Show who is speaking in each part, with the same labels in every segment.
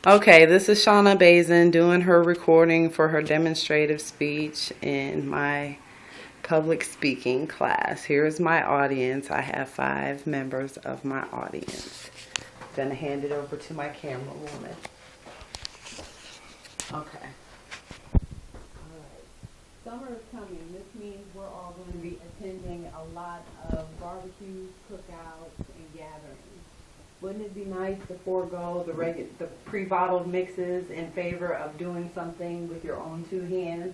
Speaker 1: Okay, this is Shauna Bazin doing her recording for her demonstrative speech in my public speaking class. Here's my audience. I have 5 members of my audience. I'm going to hand it over to my camera woman. Okay. Alright. Summer is coming. This means we're all going to be attending a lot of barbecues, cookouts, and gatherings. Wouldn't it be nice to forego the pre-bottled mixes in favor of doing something with your own 2 hands?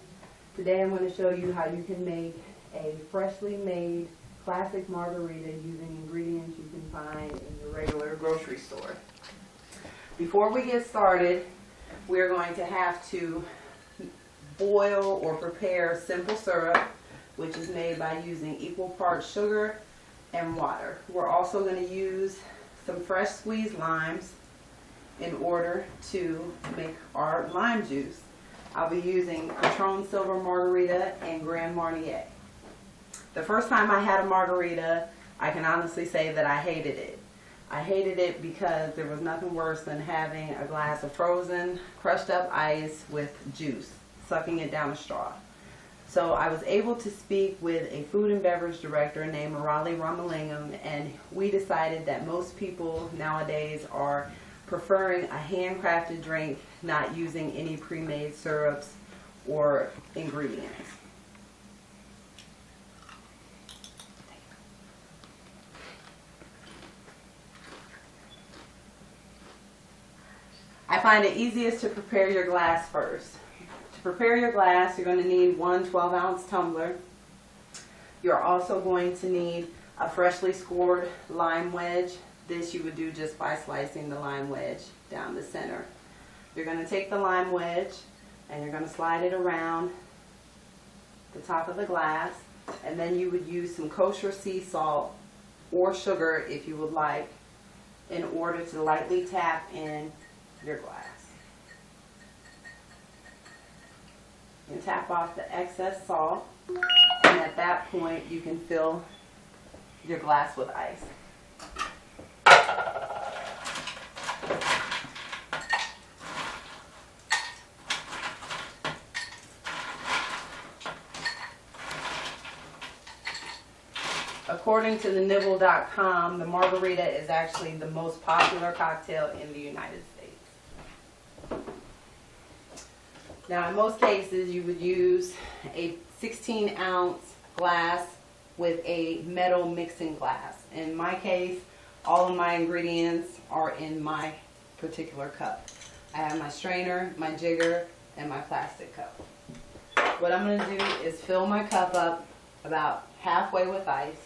Speaker 1: Today I'm going to show you how you can make a freshly made classic margarita using ingredients you can find in your regular grocery store. Before we get started, we're going to have to boil or prepare simple syrup, which is made by using equal parts sugar and water. We're also going to use some fresh squeezed limes in order to make our lime juice. I'll be using Patron Silver Margarita and Grand Marnier. The first time I had a margarita, I can honestly say that I hated it. I hated it because there was nothing worse than having a glass of frozen, crushed up ice with juice, sucking it down a straw. So I was able to speak with a food and beverage director named Murali Ramalingam, and we decided that most people nowadays are preferring a handcrafted drink, not using any pre-made syrups or ingredients. I find it easiest to prepare your glass first. To prepare your glass, you're going to need 1 12-ounce tumbler. You're also going to need a freshly scored lime wedge. This you would do just by slicing the lime wedge down the center. You're going to take the lime wedge and you're going to slide it around the top of the glass, and then you would use some kosher sea salt or sugar if you would like in order to lightly tap in your glass. You can tap off the excess salt, and at that point you can fill your glass with ice. According to the nibble.com, the margarita is actually the most popular cocktail in the United States. Now, in most cases, you would use a 16-ounce glass with a metal mixing glass. In my case, all of my ingredients are in my particular cup. I have my strainer, my jigger, and my plastic cup. What I'm going to do is fill my cup up about halfway with ice.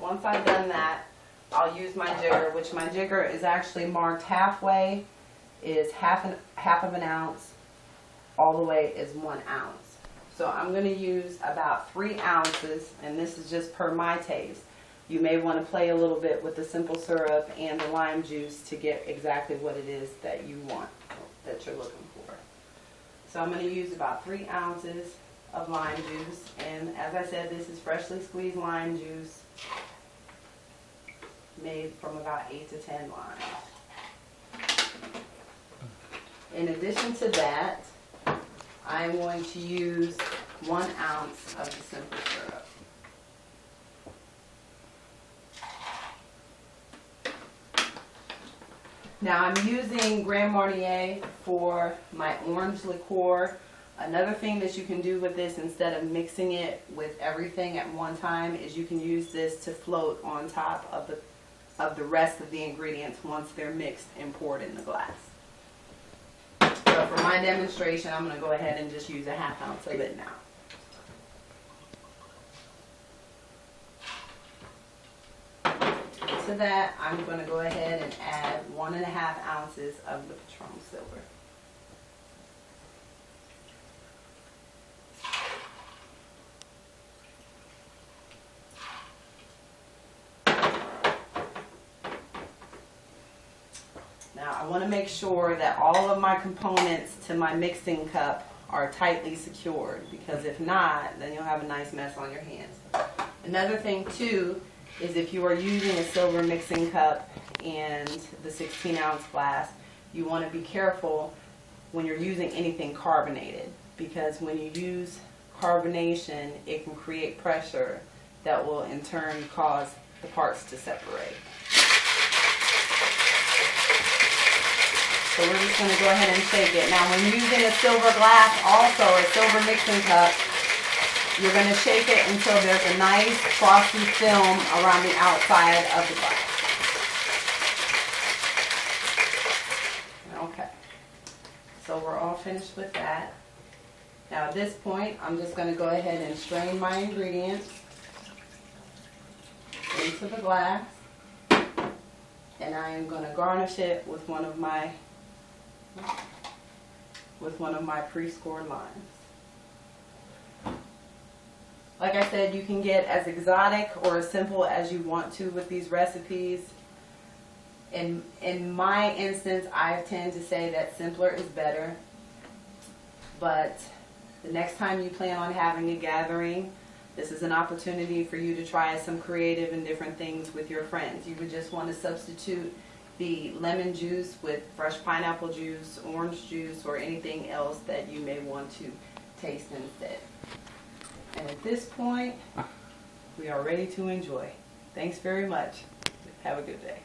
Speaker 1: Once I've done that, I'll use my jigger, which my jigger is actually marked halfway is half of an ounce, all the way is 1 ounce. So I'm going to use about 3 ounces, and this is just per my taste. You may want to play a little bit with the simple syrup and the lime juice to get exactly what it is that you want, that you're looking for. So I'm going to use about 3 ounces of lime juice, and as I said, this is freshly squeezed lime juice made from about 8 to 10 limes. In addition to that, I'm going to use 1 ounce of the simple syrup. Now I'm using Grand Marnier for my orange liqueur. Another thing that you can do with this, instead of mixing it with everything at one time, is you can use this to float on top of the rest of the ingredients once they're mixed and poured in the glass. So for my demonstration, I'm going to go ahead and just use a ½ ounce of it now. To that, I'm going to go ahead and add 1½ ounces of the Patron Silver.
Speaker 2: Now I want to make sure that all of my components to my mixing cup are tightly secured, because if not, then you'll have a nice mess on your hands. Another thing too is if you are using a silver mixing cup and the 16-ounce glass, you want to be careful when you're using anything carbonated, because when you use carbonation, it can create pressure that will in turn cause the parts to separate. So we're just going to go ahead and shake it. Now when using a silver glass, also a silver mixing cup, you're going to shake it until there's a nice frosty film around the outside of the glass. Okay, so we're all finished with that. Now at this point, I'm just going to go ahead and strain my ingredients into the glass, and I am going to garnish it with one of my pre-scored limes. Like I said, you can get as exotic or as simple as you want to with these recipes. In my instance, I tend to say that simpler is better. But the next time you plan on having a gathering, this is an opportunity for you to try some creative and different things with your friends. You would just want to substitute the lemon juice with fresh pineapple juice, orange juice, or anything else that you may want to taste instead. And at this point, we are ready to enjoy. Thanks very much. Have a good day.